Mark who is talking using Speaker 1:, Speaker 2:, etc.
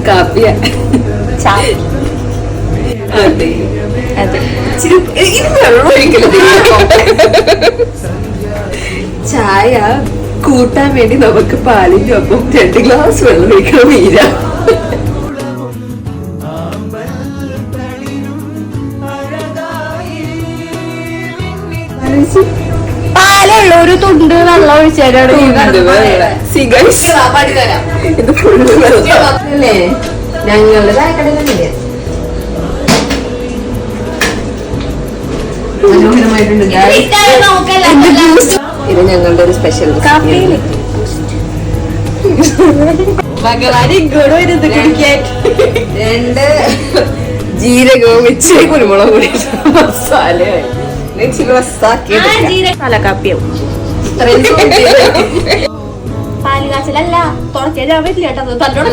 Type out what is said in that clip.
Speaker 1: കാപ്പിയ
Speaker 2: ചായ.
Speaker 1: അതെ
Speaker 2: അതെ.
Speaker 1: ചായ കൂട്ടാൻ വേണ്ടി നമുക്ക് പാലിന്റെ ഒപ്പം 2 ഗ്ലാസ് വെള്ളം ഒഴിക്കണം. മീര
Speaker 2: പാലുള്ള ഒരു തുണ്ട് വെള്ളം ഒഴിച്ചാലാണ്
Speaker 1: ഇത് ഫുള്ള് വെള്ളല്ലേ. ഞങ്ങളുടെ ചായക്കടയിലല്ലേ മനോഹരമായിട്ടുണ്ട്. ഇത് ഞങ്ങളുടെ ഒരു സ്പെഷ്യൽ
Speaker 2: കാപ്പിയിൽ
Speaker 1: ഭഗവാൻ ഇങ്ങോട്ട് വരുന്നത് കുടിക്കാൻ. 2 ജീരകവും ഇച്ചിരി കുരുമുളക് കൂടി മസാലയായി ഇച്ചിരി
Speaker 2: മസാല കാപ്പിയാവും. പാല് കാച്ചിലല്ല തുടക്കാൻ ഞാൻ പറ്റില്ല കേട്ടോ. തന്നോട്